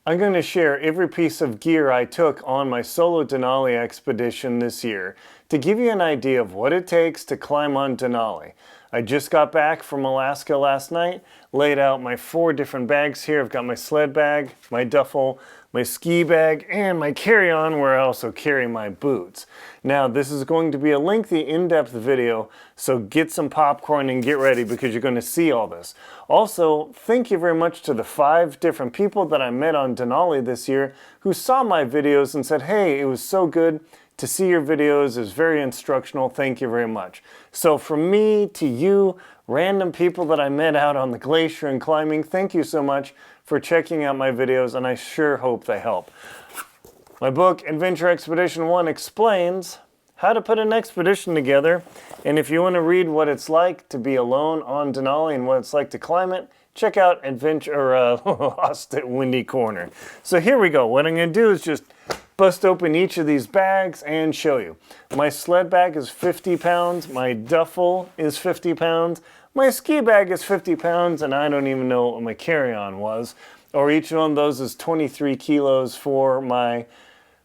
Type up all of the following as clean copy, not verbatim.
I'm going to share every piece of gear I took on my solo Denali expedition this year to give you an idea of what it takes to climb on Denali. I just got back from Alaska last night, laid out my 4 different bags here. I've got my sled bag, my duffel, my ski bag, and my carry-on where I also carry my boots. Now, this is going to be a lengthy, in-depth video, so get some popcorn and get ready because you're going to see all this. Also, thank you very much to the 5 different people that I met on Denali this year who saw my videos and said, hey, it was so good to see your videos. It was very instructional. Thank you very much. So from me to you, random people that I met out on the glacier and climbing, thank you so much for checking out my videos, and I sure hope they help. My book, Adventure Expedition 1, explains how to put an expedition together, and if you want to read what it's like to be alone on Denali and what it's like to climb it, check out Lost at Windy Corner. So here we go. What I'm going to do is just bust open each of these bags and show you. My sled bag is 50 pounds, my duffel is 50 pounds, my ski bag is 50 pounds, and I don't even know what my carry-on was. Or each one of those is 23 kilos for my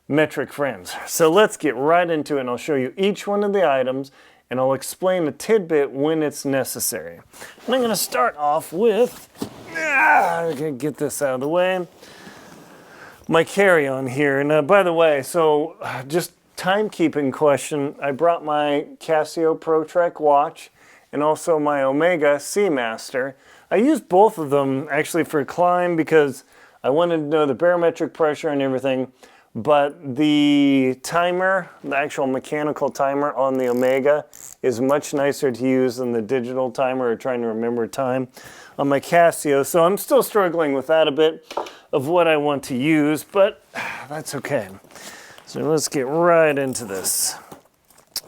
metric friends. So let's get right into it, and I'll show you each one of the items, and I'll explain a tidbit when it's necessary. And I'm going to start off with, I'm going to get this out of the way, my carry-on here. And by the way, so just timekeeping question, I brought my Casio Pro Trek watch and also my Omega Seamaster. I used both of them actually for climb because I wanted to know the barometric pressure and everything, but the timer, the actual mechanical timer on the Omega is much nicer to use than the digital timer or trying to remember time on my Casio. So I'm still struggling with that a bit of what I want to use, but that's okay. So let's get right into this.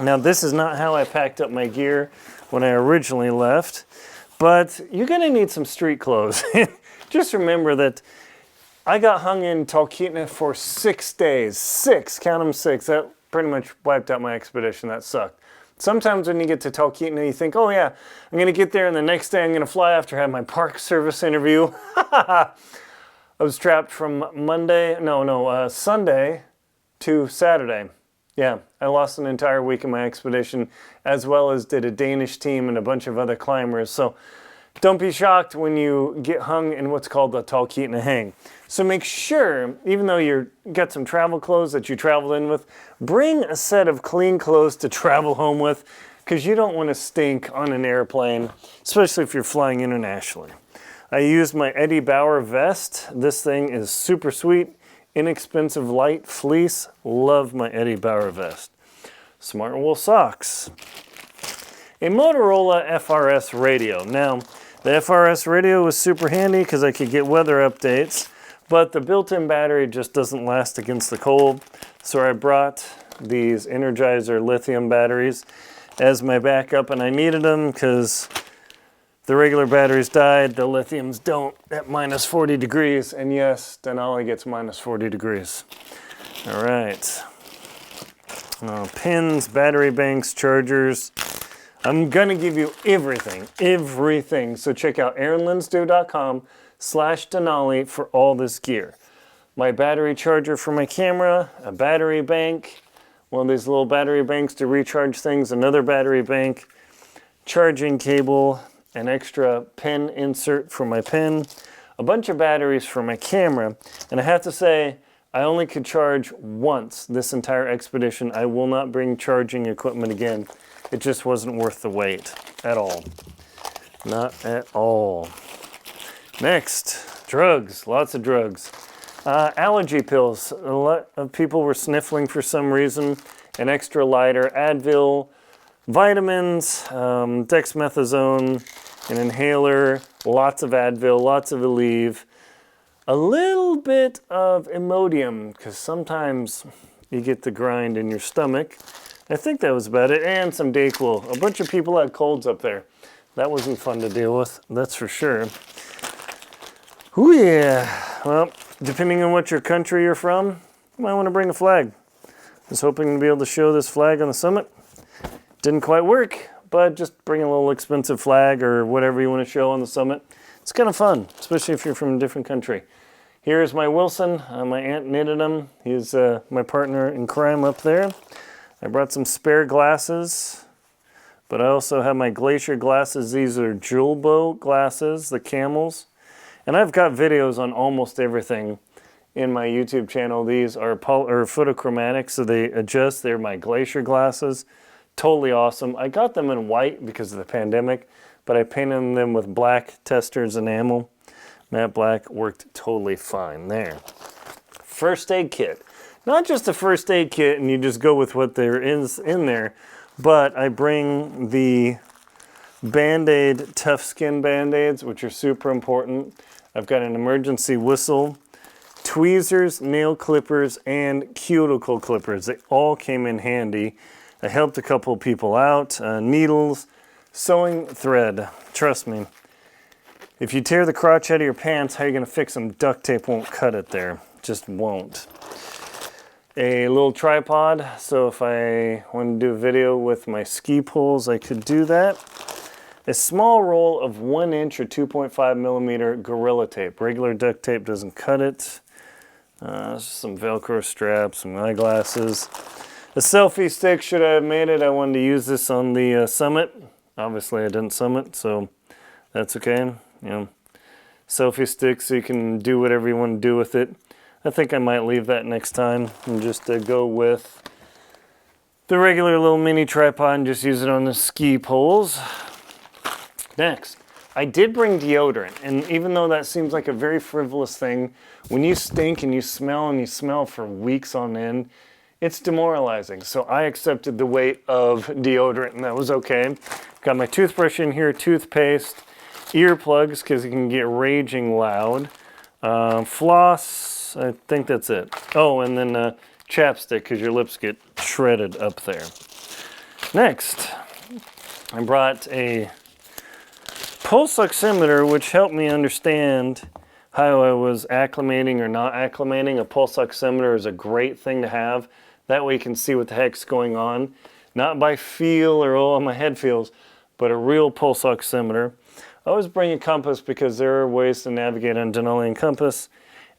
Now, this is not how I packed up my gear when I originally left, but you're going to need some street clothes. Just remember that I got hung in Talkeetna for 6 days. 6, count them 6. That pretty much wiped out my expedition. That sucked. Sometimes when you get to Talkeetna, you think, oh yeah, I'm going to get there and the next day I'm going to fly after I have my Park Service interview. I was trapped from Sunday to Saturday. Yeah, I lost an entire week of my expedition, as well as did a Danish team and a bunch of other climbers. So don't be shocked when you get hung in what's called the Talkeetna hang. So make sure, even though you've got some travel clothes that you traveled in with, bring a set of clean clothes to travel home with, because you don't want to stink on an airplane, especially if you're flying internationally. I used my Eddie Bauer vest. This thing is super sweet. Inexpensive light fleece. Love my Eddie Bauer vest. Smart wool socks. A Motorola FRS radio. Now, the FRS radio was super handy because I could get weather updates, but the built-in battery just doesn't last against the cold. So I brought these Energizer lithium batteries as my backup, and I needed them because the regular batteries died, the lithiums don't at minus 40 degrees, and yes, Denali gets minus 40 degrees. All right. Pins, battery banks, chargers. I'm gonna give you everything. So check out aaronlinsdo.com/Denali for all this gear. My battery charger for my camera, a battery bank, one of these little battery banks to recharge things, another battery bank, charging cable, an extra pen insert for my pen, a bunch of batteries for my camera, and I have to say, I only could charge once this entire expedition. I will not bring charging equipment again. It just wasn't worth the wait at all. Not at all. Next, drugs, lots of drugs. Allergy pills. A lot of people were sniffling for some reason. An extra lighter, Advil, vitamins, dexamethasone, an inhaler, lots of Advil, lots of Aleve, a little bit of Imodium, because sometimes you get the grind in your stomach. I think that was about it, and some Dayquil. A bunch of people had colds up there. That wasn't fun to deal with, that's for sure. Ooh yeah, well, depending on what your country you're from, you might want to bring a flag. I was hoping to be able to show this flag on the summit. Didn't quite work, but just bring a little expensive flag or whatever you want to show on the summit. It's kind of fun, especially if you're from a different country. Here's my Wilson. My aunt knitted him. He's my partner in crime up there. I brought some spare glasses, but I also have my glacier glasses. These are Julbo glasses, the camels. And I've got videos on almost everything in my YouTube channel. These are photochromatic, so they adjust. They're my glacier glasses. Totally awesome. I got them in white because of the pandemic, but I painted them with black Testors enamel. Matte black worked totally fine there. First aid kit. Not just a first aid kit and you just go with what there is in there, but I bring the Band-Aid tough skin Band-Aids, which are super important. I've got an emergency whistle, tweezers, nail clippers, and cuticle clippers. They all came in handy. I helped a couple people out. Needles, sewing thread. Trust me, if you tear the crotch out of your pants, how are you going to fix them? Duct tape won't cut it there. Just won't. A little tripod, so if I want to do a video with my ski poles, I could do that. A small roll of 1 inch or 2.5 millimeter Gorilla Tape. Regular duct tape doesn't cut it. Some Velcro straps, some eyeglasses. A selfie stick, should I have made it? I wanted to use this on the summit. Obviously I didn't summit, so that's okay. You know, selfie stick so you can do whatever you want to do with it. I think I might leave that next time and just go with the regular little mini tripod and just use it on the ski poles. Next, I did bring deodorant, and even though that seems like a very frivolous thing, when you stink and you smell for weeks on end, it's demoralizing. So I accepted the weight of deodorant, and that was okay. Got my toothbrush in here, toothpaste, earplugs because it can get raging loud, floss. I think that's it. Oh, and then chapstick because your lips get shredded up there. Next, I brought a pulse oximeter, which helped me understand how I was acclimating or not acclimating. A pulse oximeter is a great thing to have. That way you can see what the heck's going on. Not by feel or, oh, my head feels, but a real pulse oximeter. I always bring a compass because there are ways to navigate on Denali and compass.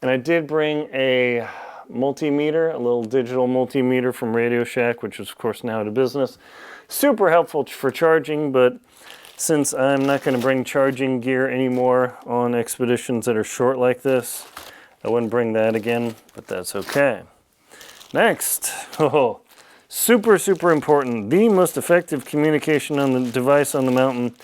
And I did bring a multimeter, a little digital multimeter from Radio Shack, which is of course now out of business. Super helpful for charging, but since I'm not going to bring charging gear anymore on expeditions that are short like this, I wouldn't bring that again, but that's okay. Next, super important, the most effective communication on the device on the mountain.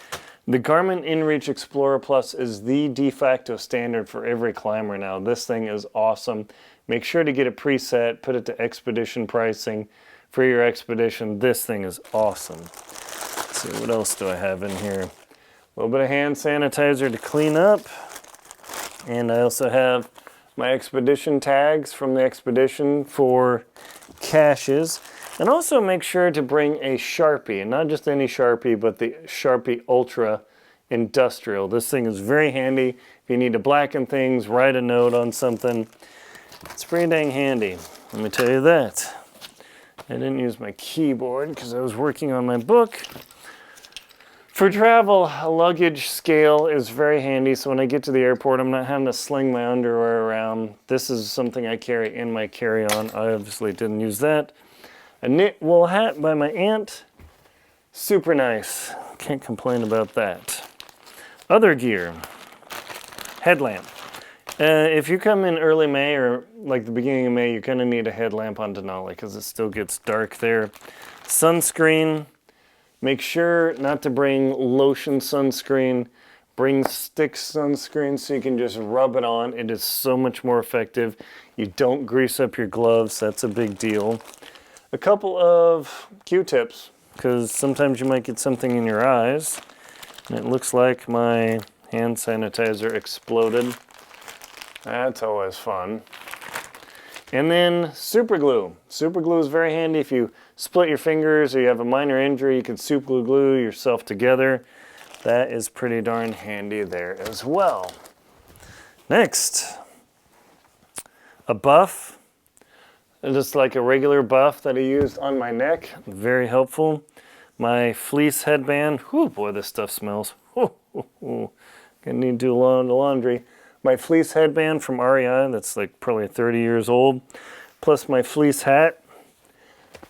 The Garmin InReach Explorer Plus is the de facto standard for every climber now. This thing is awesome. Make sure to get it preset, put it to expedition pricing for your expedition. This thing is awesome. Let's see, what else do I have in here? A little bit of hand sanitizer to clean up. And I also have my expedition tags from the expedition for caches. And also make sure to bring a Sharpie, and not just any Sharpie, but the Sharpie Ultra Industrial. This thing is very handy if you need to blacken things, write a note on something. It's pretty dang handy, let me tell you that. I didn't use my keyboard because I was working on my book. For travel, a luggage scale is very handy, so when I get to the airport, I'm not having to sling my underwear around. This is something I carry in my carry-on. I obviously didn't use that. A knit wool hat by my aunt. Super nice. Can't complain about that. Other gear. Headlamp. If you come in early May or like the beginning of May, you're going to need a headlamp on Denali because it still gets dark there. Sunscreen. Make sure not to bring lotion sunscreen. Bring stick sunscreen so you can just rub it on. It is so much more effective. You don't grease up your gloves. That's a big deal. A couple of Q-tips, because sometimes you might get something in your eyes. And it looks like my hand sanitizer exploded. That's always fun. And then super glue. Super glue is very handy if you split your fingers or you have a minor injury. You can super glue yourself together. That is pretty darn handy there as well. Next, a buff. Just like a regular buff that I used on my neck. Very helpful. My fleece headband. Whew, boy, this stuff smells. Gonna need to do a lot of laundry. my fleece headband from REI that's like probably 30 years old, plus my fleece hat.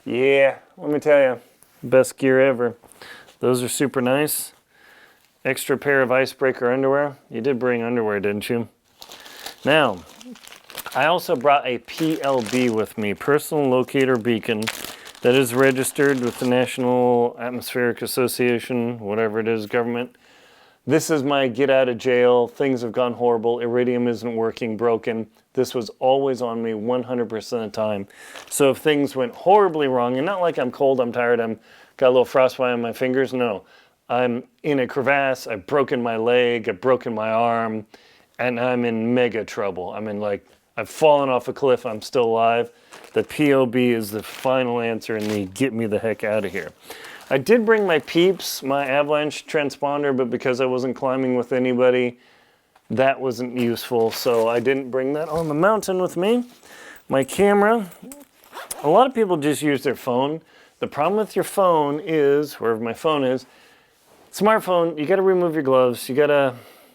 Yeah, let me tell you, best gear ever. Those are super nice. Extra pair of icebreaker underwear. You did bring underwear, didn't you? Now, I also brought a PLB with me, personal locator beacon, that is registered with the National Atmospheric Association, whatever it is, government. This is my get out of jail, things have gone horrible, iridium isn't working, broken. This was always on me 100% of the time. So if things went horribly wrong, and not like I'm cold, I'm tired, I'm got a little frostbite on my fingers, no. I'm in a crevasse, I've broken my leg, I've broken my arm, and I'm in mega trouble. I'm in like, I've fallen off a cliff, I'm still alive. The POB is the final answer in the get me the heck out of here. I did bring my Peeps, my avalanche transponder, but because I wasn't climbing with anybody, that wasn't useful, so I didn't bring that on the mountain with me. My camera, a lot of people just use their phone. The problem with your phone is, wherever my phone is, smartphone, you gotta remove your gloves, you gotta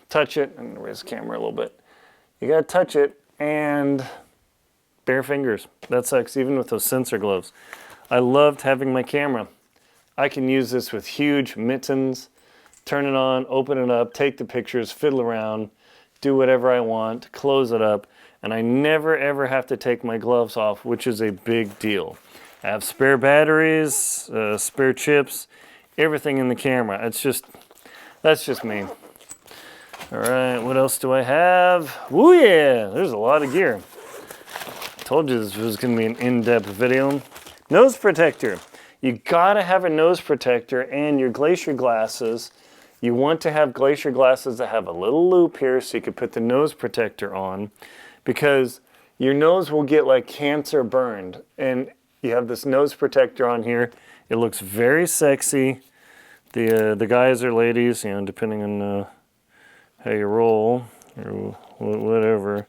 touch it, and raise the camera a little bit. You gotta touch it, and bare fingers. That sucks, even with those sensor gloves. I loved having my camera. I can use this with huge mittens, turn it on, open it up, take the pictures, fiddle around, do whatever I want, close it up, and I never ever have to take my gloves off, which is a big deal. I have spare batteries, spare chips, everything in the camera. That's just me. All right, what else do I have? Ooh yeah, there's a lot of gear. Told you this was gonna be an in-depth video. Nose protector. You gotta have a nose protector and your glacier glasses. You want to have glacier glasses that have a little loop here so you can put the nose protector on, because your nose will get like cancer burned. And you have this nose protector on here. It looks very sexy. The guys or ladies, you know, depending on how you roll or whatever,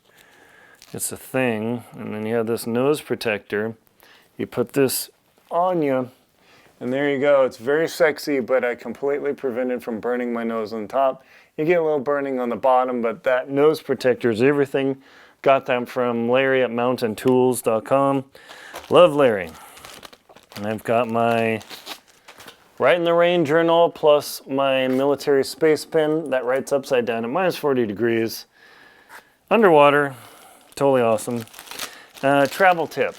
it's a thing. And then you have this nose protector. You put this on you, and there you go. It's very sexy, but I completely prevented from burning my nose on top. You get a little burning on the bottom, but that nose protector is everything. Got them from Larry at mountaintools.com. Love Larry. And I've got my Right in the Rain journal, plus my military space pen that writes upside down at minus 40 degrees. Underwater, totally awesome. Travel tip.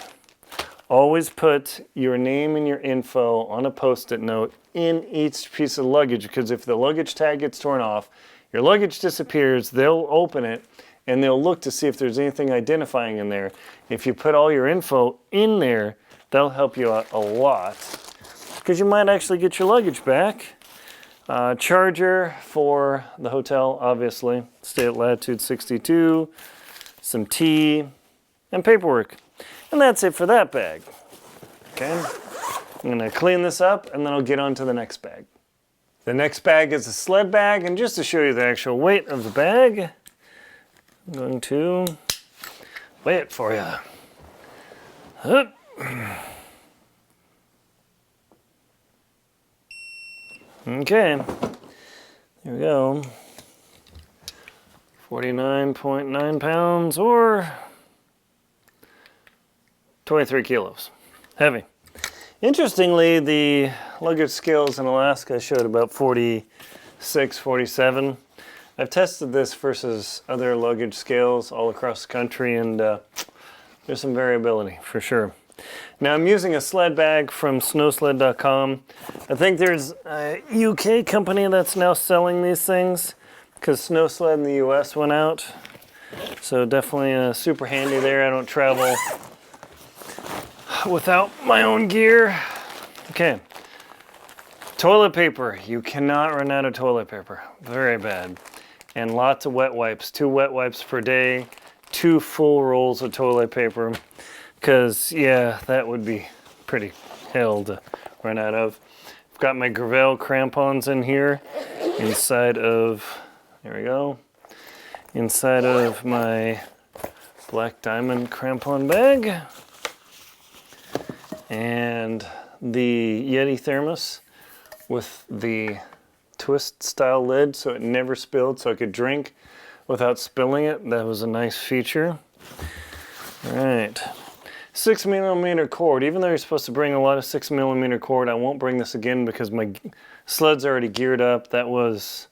Always put your name and your info on a post-it note in each piece of luggage, because if the luggage tag gets torn off, your luggage disappears, they'll open it, and they'll look to see if there's anything identifying in there. If you put all your info in there, that'll help you out a lot, because you might actually get your luggage back. Charger for the hotel, obviously. Stay at latitude 62, some tea, and paperwork. And that's it for that bag. Okay, I'm gonna clean this up and then I'll get on to the next bag. The next bag is a sled bag, and just to show you the actual weight of the bag, I'm going to weigh it for you. Hup. Okay, there we go. 49.9 pounds or 23 kilos. Heavy. Interestingly, the luggage scales in Alaska showed about 46, 47. I've tested this versus other luggage scales all across the country, and there's some variability for sure. Now I'm using a sled bag from snowsled.com. I think there's a UK company that's now selling these things, because Snow Sled in the US went out. So definitely super handy there. I don't travel without my own gear. Okay. Toilet paper. You cannot run out of toilet paper. Very bad. And lots of wet wipes. 2 wet wipes per day. 2 full rolls of toilet paper. Because, yeah, that would be pretty hell to run out of. I've got my Gravel crampons in here. Inside of, there we go. Inside of my Black Diamond crampon bag. And the Yeti thermos with the twist style lid so it never spilled, so I could drink without spilling it. That was a nice feature. All right. 6mm cord. Even though you're supposed to bring a lot of 6mm cord, I won't bring this again because my sled's already geared up. That was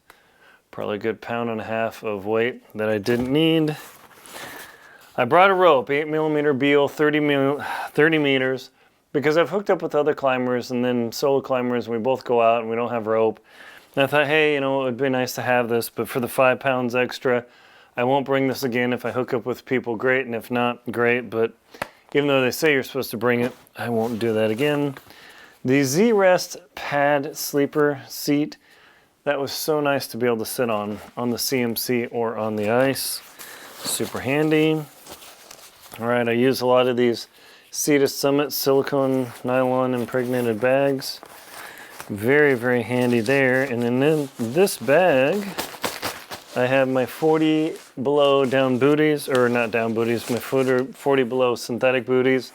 probably a good 1.5 pounds of weight that I didn't need. I brought a rope, 8mm Beal, 30 meters, because I've hooked up with other climbers and then solo climbers, and we both go out and we don't have rope. And I thought, hey, you know, it would be nice to have this, but for the 5 pounds extra, I won't bring this again. If I hook up with people, great, and if not, great, but even though they say you're supposed to bring it, I won't do that again. The Z-Rest pad sleeper seat, that was so nice to be able to sit on the CMC or on the ice. Super handy. All right, I use a lot of these Sea to Summit silicone nylon impregnated bags. Very, very handy there. And then in this bag, I have my 40 below down booties, or not down booties, my 40 below synthetic booties.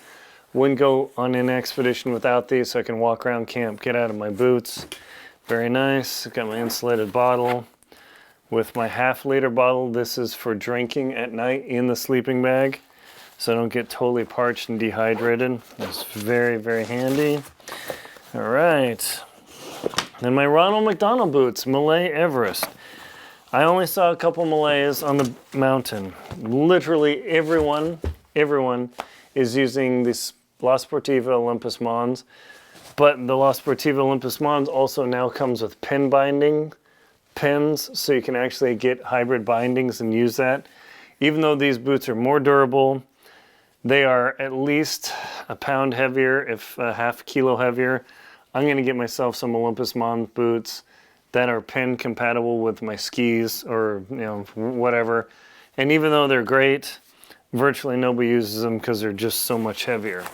Wouldn't go on an expedition without these, so I can walk around camp, get out of my boots. Very nice. Got my insulated bottle with my 1/2 liter bottle. This is for drinking at night in the sleeping bag, so I don't get totally parched and dehydrated. That's very, very handy. All right. Then my Ronald McDonald boots, Malay Everest. I only saw a couple Malays on the mountain. Literally everyone is using this La Sportiva Olympus Mons, but the La Sportiva Olympus Mons also now comes with pin binding pins, so you can actually get hybrid bindings and use that. Even though these boots are more durable, they are at least a pound heavier, if a 1/2 kilo heavier. I'm gonna get myself some Olympus Mons boots that are pin compatible with my skis or, you know, whatever. And even though they're great, virtually nobody uses them because they're just so much heavier.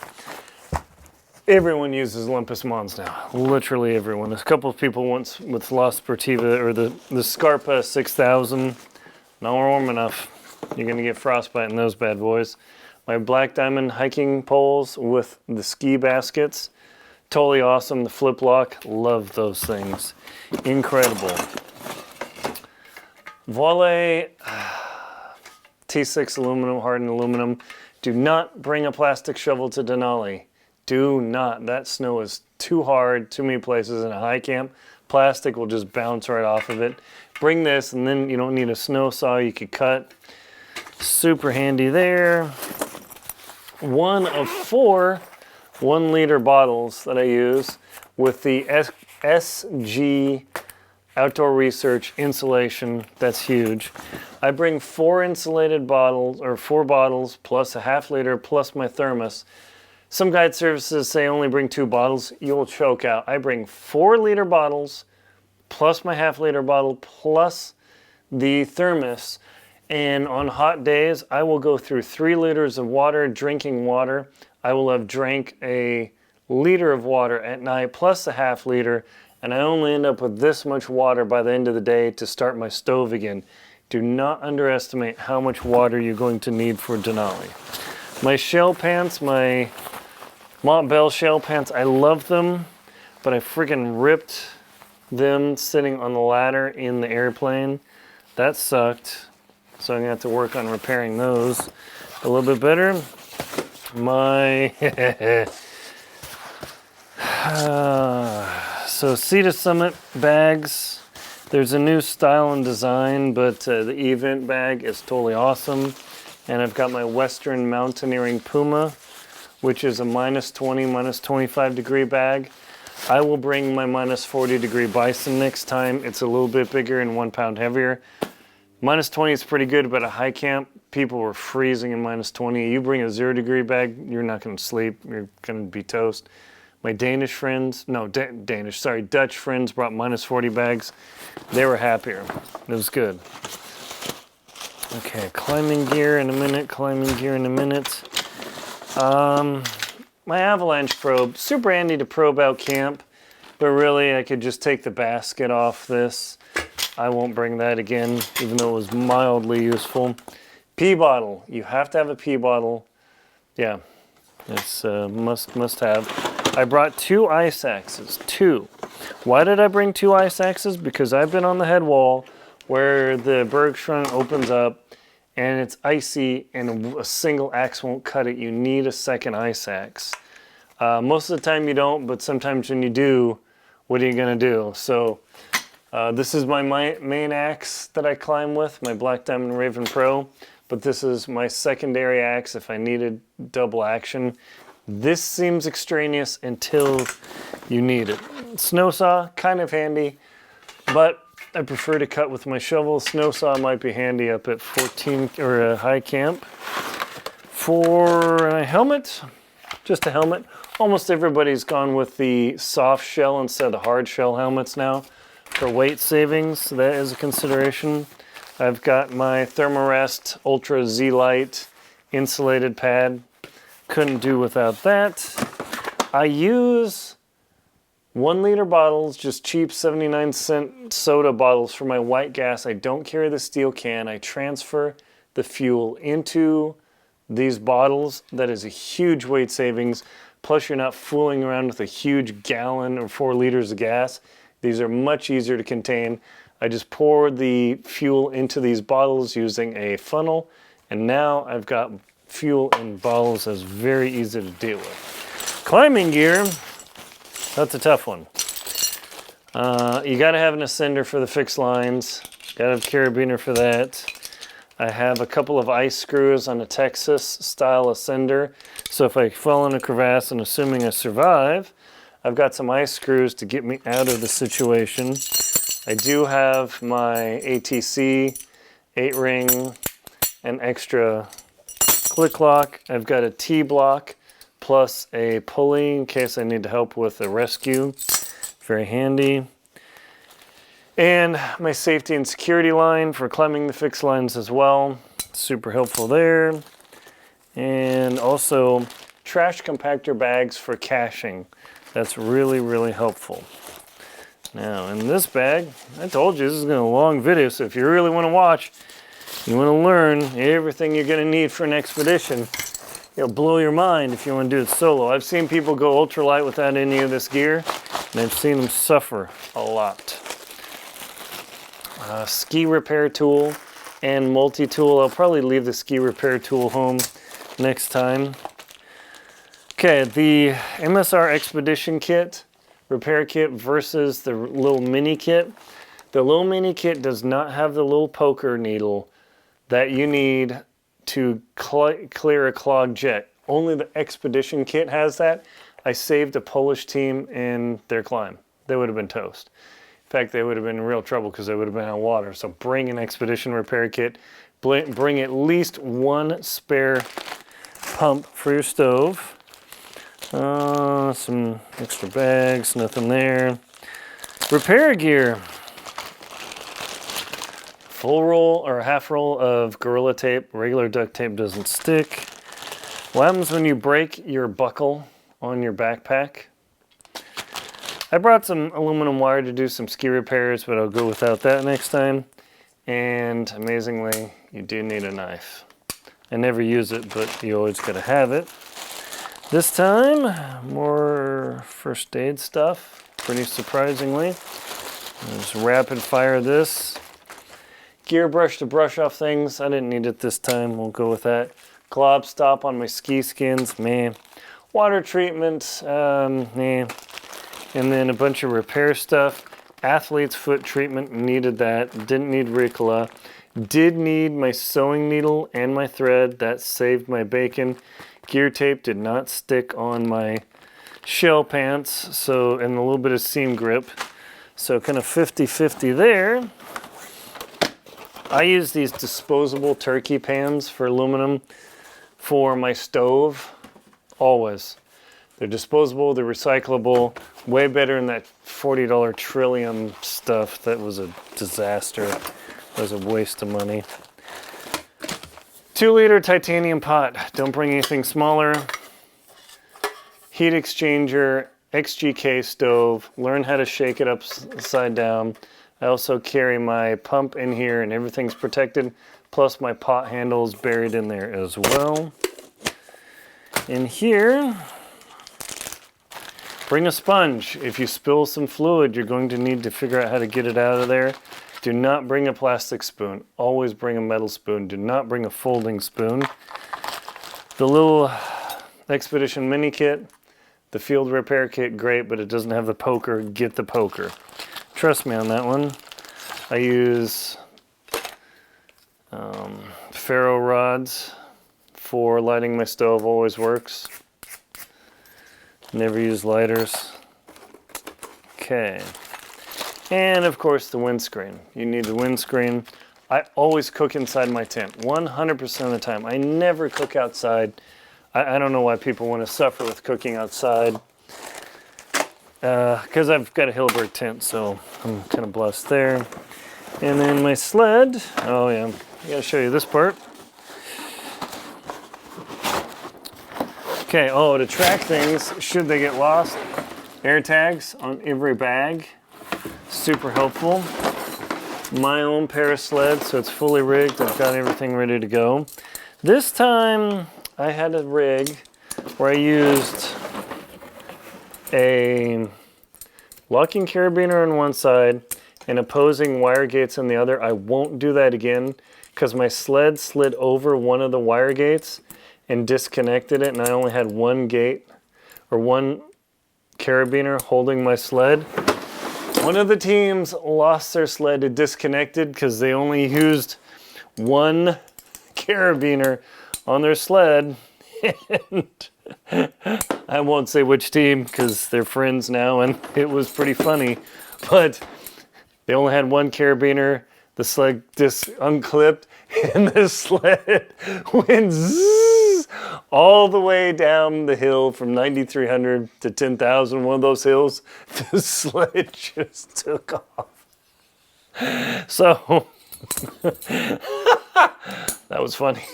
Everyone uses Olympus Mons now. Literally everyone. There's a couple of people once with La Sportiva or the Scarpa 6000. Not warm enough. You're gonna get frostbite in those bad boys. My Black Diamond hiking poles with the ski baskets. Totally awesome. The flip lock, love those things. Incredible. Voile T6 aluminum, hardened aluminum. Do not bring a plastic shovel to Denali. Do not. That snow is too hard, too many places in a high camp. Plastic will just bounce right off of it. Bring this, and then you don't need a snow saw. You could cut. Super handy there. One of 4 1-liter bottles that I use with the SG Outdoor Research insulation. That's huge. I bring 4 insulated bottles, or 4 bottles plus a 1/2 liter plus my thermos. Some guide services say only bring 2 bottles. You'll choke out. I bring 4-liter bottles plus my 1/2 liter bottle plus the thermos. And on hot days, I will go through 3 liters of water, drinking water. I will have drank a liter of water at night plus a 1/2 liter, and I only end up with this much water by the end of the day to start my stove again. Do not underestimate how much water you're going to need for Denali. My shell pants, my Montbell shell pants, I love them, but I freaking ripped them sitting on the ladder in the airplane. That sucked, so I'm gonna have to work on repairing those a little bit better. My so Sea to Summit bags. There's a new style and design, but the event bag is totally awesome. And I've got my Western Mountaineering Puma, which is a -20, -25 degree bag. I will bring my -40 degree Bison next time. It's a little bit bigger and 1 pound heavier. -20 is pretty good, but at high camp, people were freezing in -20. You bring a 0 degree bag, you're not going to sleep. You're going to be toast. My Dutch friends brought -40 bags. They were happier. It was good. Okay, climbing gear in a minute. My avalanche probe, super handy to probe out camp, but really I could just take the basket off this. I won't bring that again, even though it was mildly useful. Pee bottle. You have to have a pee bottle. Yeah, it's must have. I brought 2 ice axes. 2. Why did I bring 2 ice axes? Because I've been on the head wall where the Bergschrund opens up and it's icy and a single axe won't cut it. You need a second ice axe. Most of the time you don't, but sometimes when you do, what are you gonna do? So this is my main axe that I climb with, my Black Diamond Raven Pro, but this is my secondary axe if I needed double action. This seems extraneous until you need it. Snow saw, kind of handy, but I prefer to cut with my shovel. Snow saw might be handy up at 14 or a high camp. For a helmet, just a helmet. Almost everybody's gone with the soft shell instead of hard shell helmets now for weight savings. So that is a consideration. I've got my Thermarest Ultra Z Light insulated pad. Couldn't do without that. I use 1 liter bottles, just cheap 79-cent soda bottles for my white gas. I don't carry the steel can. I transfer the fuel into these bottles. That is a huge weight savings. Plus you're not fooling around with a huge gallon or 4 liters of gas. These are much easier to contain. I just pour the fuel into these bottles using a funnel, and now I've got fuel in bottles that's very easy to deal with. Climbing gear, that's a tough one. You gotta have an ascender for the fixed lines. Gotta have carabiner for that. I have a couple of ice screws on a Texas style ascender. So if I fall in a crevasse, and assuming I survive, I've got some ice screws to get me out of the situation. I do have my ATC 8-ring and extra click lock. I've got a T-block plus a pulley in case I need to help with a rescue. Very handy. And my safety and security line for climbing the fixed lines as well. Super helpful there. And also trash compactor bags for caching. That's really, really helpful. Now in this bag, I told you this is going to be a long video, so if you really want to watch, you want to learn everything you're going to need for an expedition, it'll blow your mind if you want to do it solo. I've seen people go ultralight without any of this gear, and I've seen them suffer a lot. Ski repair tool and multi-tool. I'll probably leave the ski repair tool home next time. Okay, the MSR Expedition Kit, repair kit versus the little mini kit. The little mini kit does not have the little poker needle that you need to clear a clogged jet. Only the Expedition Kit has that. I saved a Polish team in their climb. They would have been toast. In fact, they would have been in real trouble because they would have been out of water. So bring an Expedition repair kit. Bring at least one spare pump for your stove. Some extra bags, nothing there. Repair gear. Full roll or half roll of Gorilla Tape. Regular duct tape doesn't stick. What happens when you break your buckle on your backpack? I brought some aluminum wire to do some ski repairs, but I'll go without that next time. And amazingly, you do need a knife. I never use it, but you always gotta have it. This time, more first aid stuff, pretty surprisingly. Just rapid fire this. Gear brush to brush off things. I didn't need it this time, won't go with that. Glob stop on my ski skins, meh. Water treatment, meh. And then a bunch of repair stuff. Athlete's foot treatment, needed that. Didn't need Ricola. Did need my sewing needle and my thread. That saved my bacon. Gear tape did not stick on my shell pants, so, and a little bit of seam grip. So kind of 50-50 there. I use these disposable turkey pans for aluminum for my stove, always. They're disposable, they're recyclable, way better than that $40 Trillium stuff. That was a disaster. That was a waste of money. 2-liter titanium pot. Don't bring anything smaller. Heat exchanger, XGK stove. Learn how to shake it upside down. I also carry my pump in here and everything's protected. Plus my pot handle's buried in there as well. In here, bring a sponge. If you spill some fluid, you're going to need to figure out how to get it out of there. Do not bring a plastic spoon. Always bring a metal spoon. Do not bring a folding spoon. The little expedition mini kit, the field repair kit, great, but it doesn't have the poker. Get the poker. Trust me on that one. I use ferro rods for lighting my stove. Always works. Never use lighters. Okay. And of course the windscreen. You need the windscreen. I always cook inside my tent, 100% of the time. I never cook outside. I don't know why people want to suffer with cooking outside. Because I've got a Hilleberg tent, so I'm kind of blessed there. And then my sled. Oh yeah, I gotta show you this part. Okay, oh, to track things, should they get lost, air tags on every bag. Super helpful. My own pair of sleds, so it's fully rigged. I've got everything ready to go. This time I had a rig where I used a locking carabiner on one side and opposing wire gates on the other. I won't do that again because my sled slid over one of the wire gates and disconnected it, and I only had one gate or one carabiner holding my sled. One of the teams lost their sled. It disconnected because they only used one carabiner on their sled. And I won't say which team because they're friends now, and it was pretty funny. But they only had one carabiner. The sled just unclipped, and the sled went zzz, all the way down the hill from 9,300 to 10,000, one of those hills. The sled just took off. So, that was funny.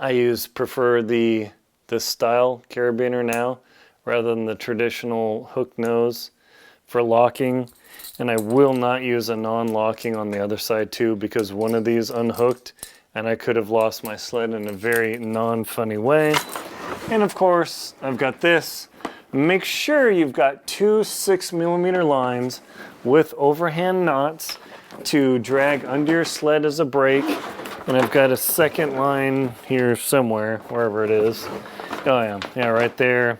I prefer this style carabiner now, rather than the traditional hook nose for locking. And I will not use a non-locking on the other side too, because one of these unhooked and I could have lost my sled in a very non-funny way. And of course, I've got this. Make sure you've got two 6mm lines with overhand knots to drag under your sled as a brake. And I've got a second line here somewhere, wherever it is. Oh yeah, right there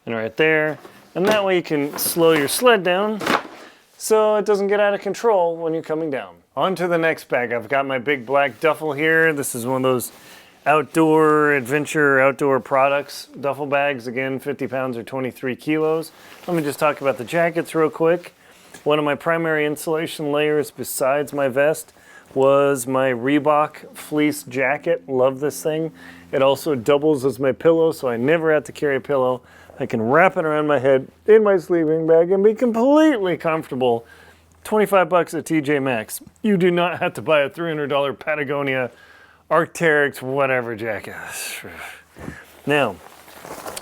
and right there. And that way you can slow your sled down so it doesn't get out of control when you're coming down. On to the next bag. I've got my big black duffel here. This is one of those outdoor adventure, outdoor products duffel bags. Again, 50 pounds or 23 kilos. Let me just talk about the jackets real quick. One of my primary insulation layers besides my vest was my Reebok fleece jacket. Love this thing. It also doubles as my pillow, so I never have to carry a pillow. I can wrap it around my head in my sleeping bag and be completely comfortable. 25 bucks at TJ Maxx. You do not have to buy a $300 Patagonia Arc'teryx whatever jacket. Now,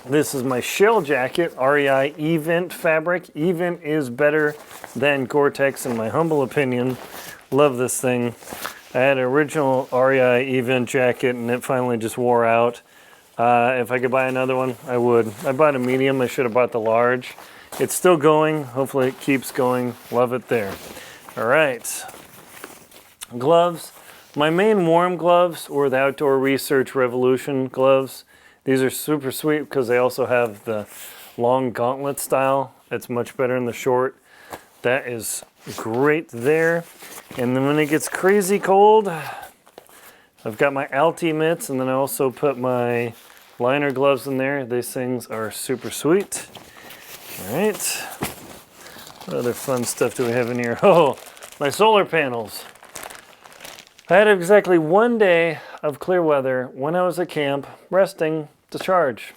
this is my shell jacket, REI Event fabric. Event is better than Gore-Tex in my humble opinion. Love this thing. I had an original REI Event jacket and it finally just wore out. If I could buy another one, I would. I bought a medium. I should have bought the large. It's still going. Hopefully it keeps going. Love it there. All right. Gloves. My main warm gloves were the Outdoor Research Revolution gloves. These are super sweet because they also have the long gauntlet style. It's much better than the short. That is great there. And then when it gets crazy cold, I've got my Alti mitts, and then I also put my liner gloves in there. These things are super sweet. All right. What other fun stuff do we have in here? Oh, my solar panels. I had exactly one day of clear weather when I was at camp resting to charge.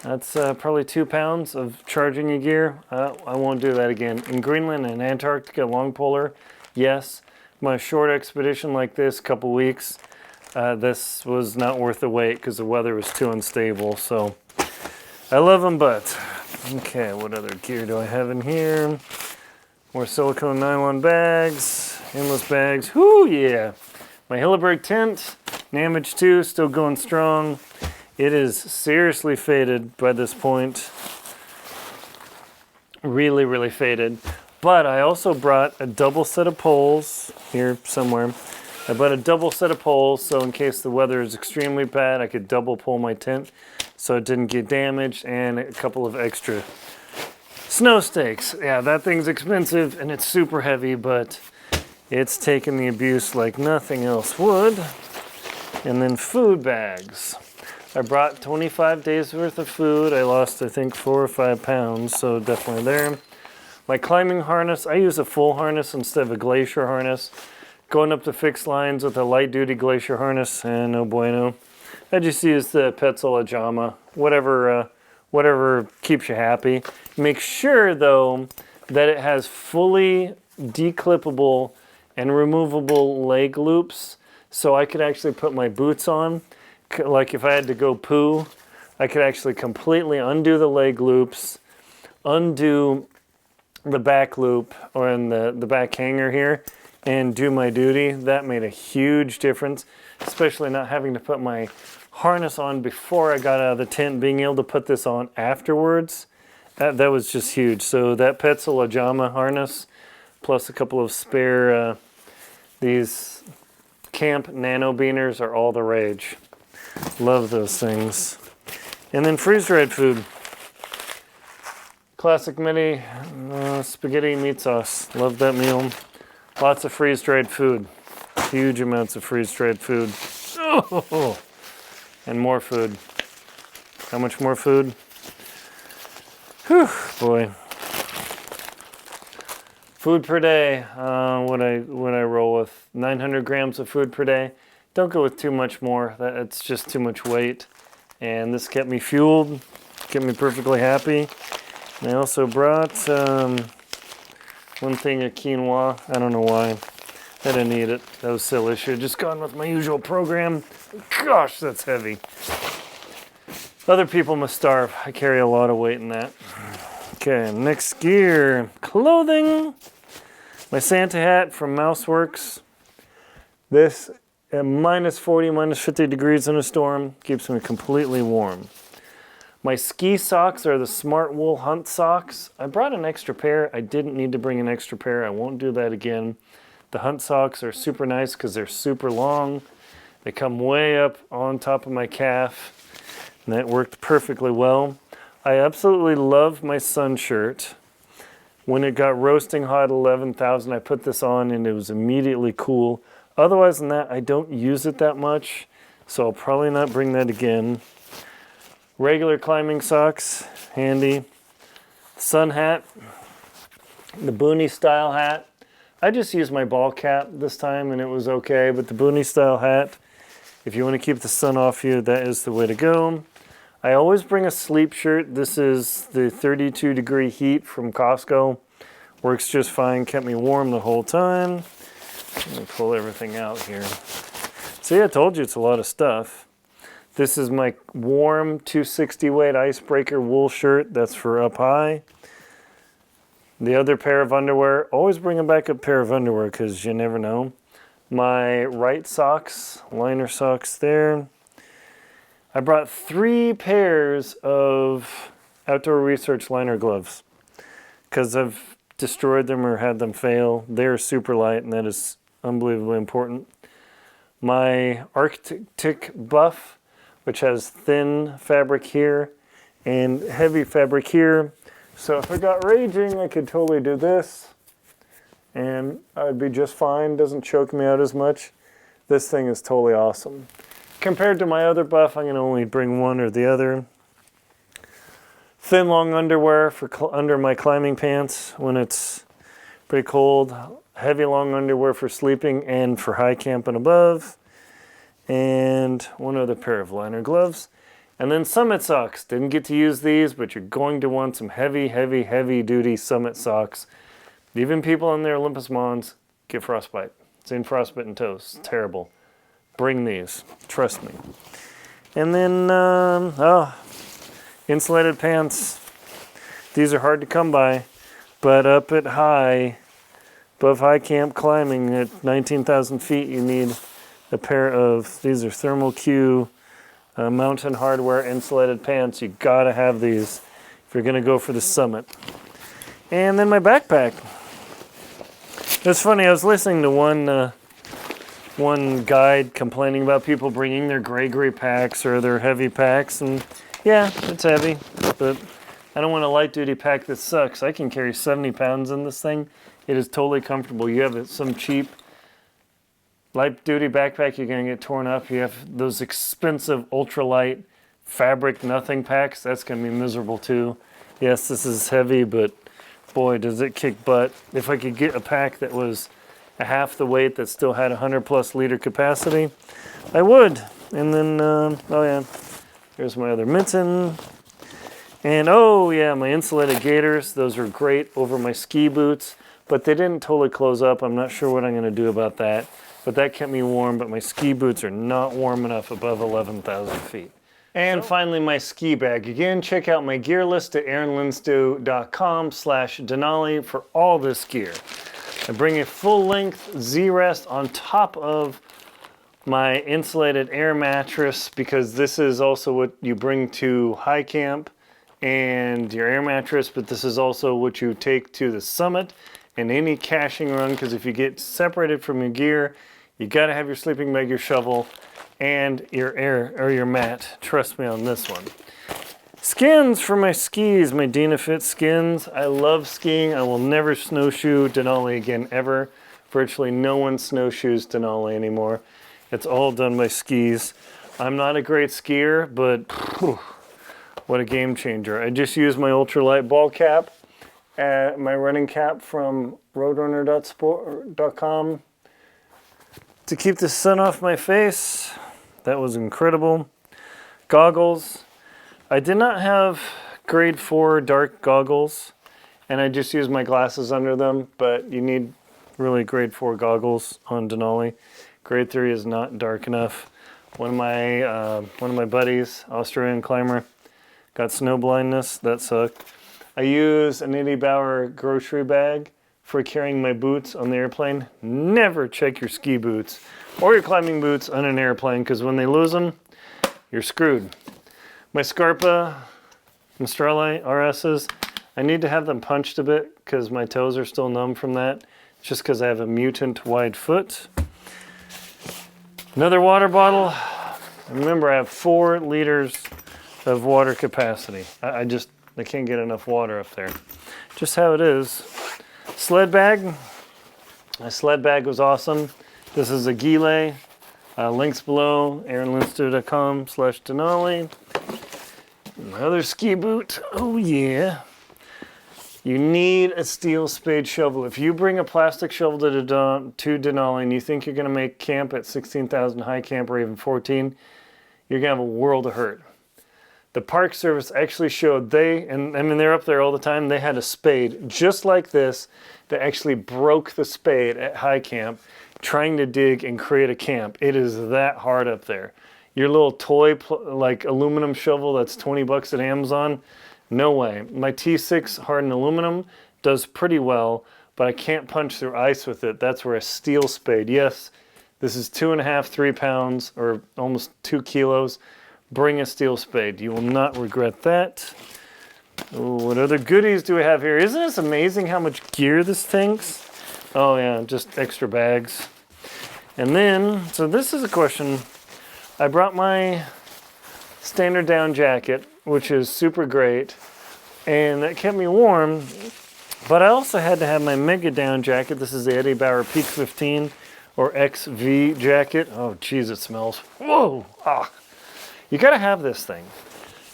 That's probably 2 pounds of charging your gear. I won't do that again. In Greenland and Antarctica, long polar, yes. My short expedition like this, couple weeks, this was not worth the wait because the weather was too unstable. So I love them, but okay, what other gear do I have in here? More silicone nylon bags, endless bags. Whoo, yeah. My Hilleberg tent, Namage 2, still going strong. It is seriously faded by this point. Really, really faded. But I also brought a double set of poles here somewhere. I bought a double set of poles, so in case the weather is extremely bad, I could double pole my tent so it didn't get damaged, and a couple of extra snow stakes. Yeah, that thing's expensive and it's super heavy, but it's taken the abuse like nothing else would. And then food bags. I brought 25 days worth of food. I lost, I think, 4 or 5 pounds, so definitely there. My climbing harness, I use a full harness instead of a glacier harness. Going up the fixed lines with a light duty glacier harness, and no bueno. I just use the Petzl Ajama, whatever keeps you happy. Make sure though that it has fully declippable and removable leg loops, so I could actually put my boots on. Like if I had to go poo, I could actually completely undo the leg loops, undo the back loop or in the back hanger here, and do my duty. That made a huge difference, especially not having to put my harness on before I got out of the tent, being able to put this on afterwards. That was just huge. So that Petzl Ajama harness, plus a couple of spare, these camp nano beaners are all the rage. Love those things. And then freeze-dried food. Classic mini spaghetti meat sauce. Love that meal. Lots of freeze-dried food. Huge amounts of freeze-dried food. Oh, and more food. How much more food? Whew, boy. Food per day. What I roll with 900 grams of food per day. Don't go with too much more. It's just too much weight. And this kept me fueled, kept me perfectly happy. And I also brought one thing of quinoa. I don't know why. I didn't eat it. That was silly. Should have just gone with my usual program. Gosh, that's heavy. Other people must starve. I carry a lot of weight in that. Okay, next gear. Clothing. My Santa hat from Mouseworks. This at minus 40, minus 50 degrees in a storm keeps me completely warm. My ski socks are the Smart Wool Hunt socks. I brought an extra pair. I didn't need to bring an extra pair. I won't do that again. The Hunt socks are super nice because they're super long. They come way up on top of my calf. And that worked perfectly well. I absolutely love my sun shirt. When it got roasting hot at 11,000, I put this on and it was immediately cool. Otherwise than that, I don't use it that much, so I'll probably not bring that again. Regular climbing socks, handy. Sun hat, the Boonie style hat. I just used my ball cap this time and it was okay, but the Boonie style hat, if you want to keep the sun off you, that is the way to go. I always bring a sleep shirt. This is the 32 degree heat from Costco. Works just fine, kept me warm the whole time. Let me pull everything out here. See, I told you it's a lot of stuff. This is my warm 260 weight icebreaker wool shirt. That's for up high. The other pair of underwear, always bring a backup pair of underwear because you never know. My right socks, liner socks there. I brought 3 pairs of Outdoor Research liner gloves because I've destroyed them or had them fail. They're super light and that is unbelievably important. My Arctic Buff, which has thin fabric here and heavy fabric here. So if I got raging, I could totally do this and I'd be just fine. Doesn't choke me out as much. This thing is totally awesome. Compared to my other buff, I'm going to only bring one or the other. Thin long underwear for under my climbing pants when it's pretty cold. Heavy long underwear for sleeping and for high camp and above. And one other pair of liner gloves. And then Summit socks. Didn't get to use these, but you're going to want some heavy, heavy, heavy duty Summit socks. Even people on their Olympus Mons get frostbite. Seen frostbite in toes. It's terrible. Bring these. Trust me. And then, insulated pants. These are hard to come by, but up at high, above high camp climbing at 19,000 feet, you need a pair of, these are Thermal Q mountain hardware insulated pants. You gotta have these if you're gonna go for the summit. And then my backpack. It's funny, I was listening to one guide complaining about people bringing their gray packs or their heavy packs, and yeah, it's heavy, but I don't want a light duty pack that sucks. I can carry 70 pounds in this thing. It is totally comfortable. You have some cheap light duty backpack, you're gonna get torn up. You have those expensive ultralight fabric nothing packs, that's gonna be miserable too. Yes, this is heavy, but boy, does it kick butt. If I could get a pack that was a half the weight that still had 100+ liter capacity, I would. And then, oh yeah, there's my other mitten. And oh yeah, my insulated gaiters, those are great over my ski boots, but they didn't totally close up. I'm not sure what I'm gonna do about that, but that kept me warm, but my ski boots are not warm enough above 11,000 feet. And finally, my ski bag. Again, check out my gear list at aaronlinstow.com/Denali for all this gear. I bring a full-length Z-Rest on top of my insulated air mattress because this is also what you bring to high camp and your air mattress, but this is also what you take to the summit and any caching run, because if you get separated from your gear, you gotta have your sleeping bag, your shovel, and your air or your mat. Trust me on this one. Skins for my skis, my Dynafit skins. I love skiing. I will never snowshoe Denali again, ever. Virtually no one snowshoes Denali anymore. It's all done by skis. I'm not a great skier, but whew, what a game changer. I just use my ultralight ball cap, my running cap from roadrunner.com to keep the sun off my face. That was incredible. Goggles. I did not have grade 4 dark goggles, and I just used my glasses under them, but you need really grade 4 goggles on Denali. Grade 3 is not dark enough. One of my buddies, Australian climber, got snow blindness. That sucked. I use an Eddie Bauer grocery bag for carrying my boots on the airplane. Never check your ski boots or your climbing boots on an airplane, because when they lose them, you're screwed. My Scarpa Mistrale RSs, I need to have them punched a bit because my toes are still numb from that, just because I have a mutant wide foot. Another water bottle. Remember, I have 4 liters of water capacity. I can't get enough water up there. Just how it is. Sled bag. My sled bag was awesome. This is a Gile. Links below, aaronlinstow.com/Denali. My other ski boot. Oh yeah. You need a steel spade shovel. If you bring a plastic shovel to Denali and you think you're going to make camp at 16,000 high camp or even 14, you're going to have a world of hurt. The Park Service actually showed they're up there all the time, they had a spade just like this that actually broke the spade at high camp trying to dig and create a camp. It is that hard up there. Your little toy like aluminum shovel that's 20 bucks at Amazon, no way. My T6 hardened aluminum does pretty well, but I can't punch through ice with it. That's where a steel spade, yes, this is 2.5, 3 pounds or almost 2 kilos. Bring a steel spade. You will not regret that. Ooh, what other goodies do we have here? Isn't this amazing how much gear this takes? Oh yeah, just extra bags. And then, so this is a question. I brought my standard down jacket, which is super great, and that kept me warm, but I also had to have my mega down jacket. This is the Eddie Bauer Peak 15 or XV jacket. Oh geez, it smells. Whoa! Ah. You gotta have this thing.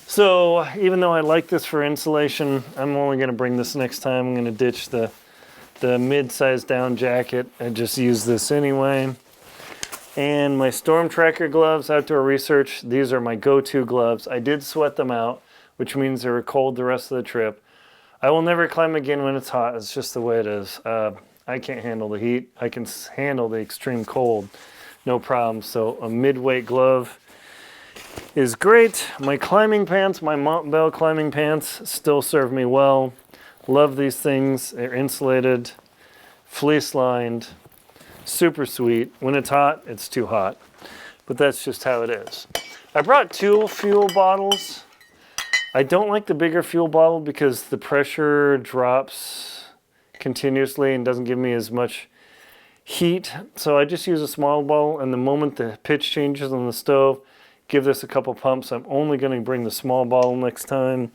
So even though I like this for insulation, I'm only gonna bring this next time. I'm gonna ditch the mid-size down jacket and just use this anyway. And my Storm Tracker gloves, Outdoor Research, these are my go-to gloves. I did sweat them out, which means they were cold the rest of the trip. I will never climb again when it's hot. It's just the way it is. I can't handle the heat. I can handle the extreme cold, no problem. So a mid-weight glove is great. My climbing pants, my Mont Bell climbing pants, still serve me well. Love these things. They're insulated, fleece lined, super sweet. When it's hot, it's too hot, but that's just how it is. I brought 2 fuel bottles. I don't like the bigger fuel bottle because the pressure drops continuously and doesn't give me as much heat. So I just use a small bottle, and the moment the pitch changes on the stove, give this a couple pumps. I'm only going to bring the small bottle next time.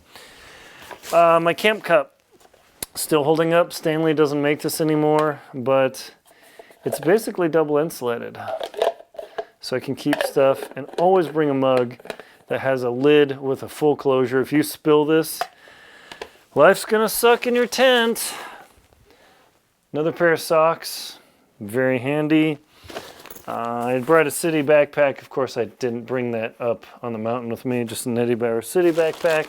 My camp cup, still holding up. Stanley doesn't make this anymore, but it's basically double insulated. So I can keep stuff, and always bring a mug that has a lid with a full closure. If you spill this, life's gonna suck in your tent. Another pair of socks, very handy. I brought a city backpack. Of course, I didn't bring that up on the mountain with me, just an Eddie Bauer city backpack.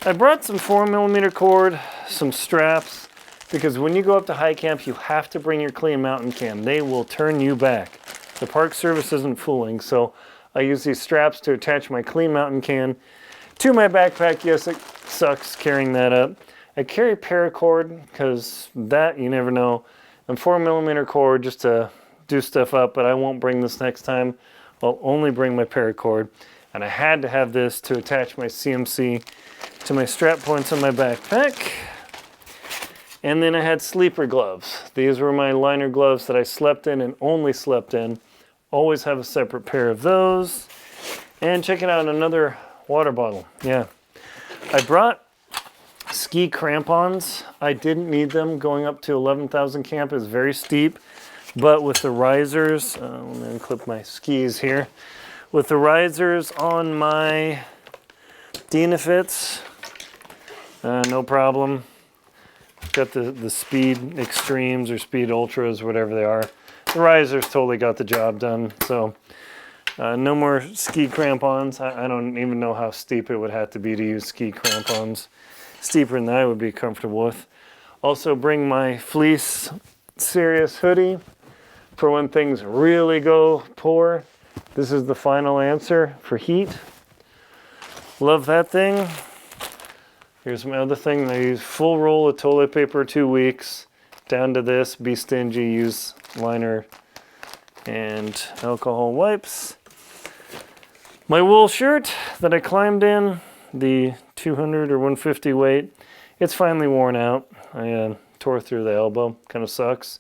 I brought some 4mm cord, some straps, because when you go up to high camp, you have to bring your clean mountain can. They will turn you back. The Park Service isn't fooling, so I use these straps to attach my clean mountain can to my backpack. Yes, it sucks carrying that up. I carry paracord because that, you never know. And 4mm cord just to do stuff up, but I won't bring this next time. I'll only bring my paracord. And I had to have this to attach my CMC to my strap points on my backpack. And then I had sleeper gloves. These were my liner gloves that I slept in and only slept in. Always have a separate pair of those. And check it out, another water bottle. Yeah. I brought ski crampons. I didn't need them going up to 11,000 camp. It's very steep. But with the risers, let me unclip my skis here. With the risers on my Denafits, no problem. Got the Speed Extremes or Speed Ultras, whatever they are. The risers totally got the job done. So no more ski crampons. I don't even know how steep it would have to be to use ski crampons. Steeper than I would be comfortable with. Also bring my fleece Sirius hoodie for when things really go poor. This is the final answer for heat. Love that thing. Here's my other thing. I use full roll of toilet paper 2 weeks. Down to this, be stingy, use liner and alcohol wipes. My wool shirt that I climbed in, the 200 or 150 weight, it's finally worn out. I tore through the elbow, kind of sucks,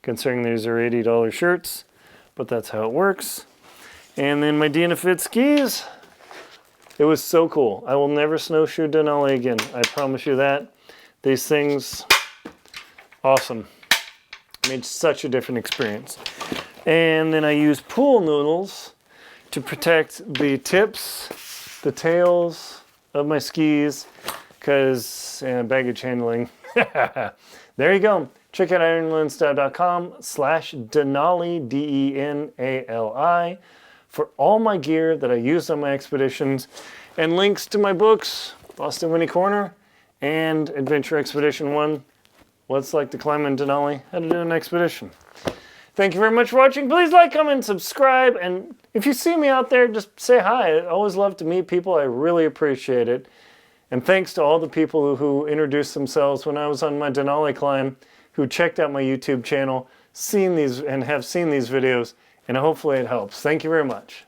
considering these are $80 shirts, but that's how it works. And then my Dynafit skis. It was so cool. I will never snowshoe Denali again. I promise you that. These things, awesome. Made such a different experience. And then I use pool noodles to protect the tips, the tails of my skis, because baggage handling. There you go. Check out ironlandstyle.com/Denali, Denali, for all my gear that I used on my expeditions, and links to my books, Lost in Winnie Corner and Adventure Expedition 1, What It's Like to Climb in Denali, How to Do an Expedition. Thank you very much for watching. Please like, comment, subscribe, and if you see me out there, just say hi. I always love to meet people. I really appreciate it. And thanks to all the people who introduced themselves when I was on my Denali climb, who checked out my YouTube channel, seen these, and have seen these videos, and hopefully it helps. Thank you very much.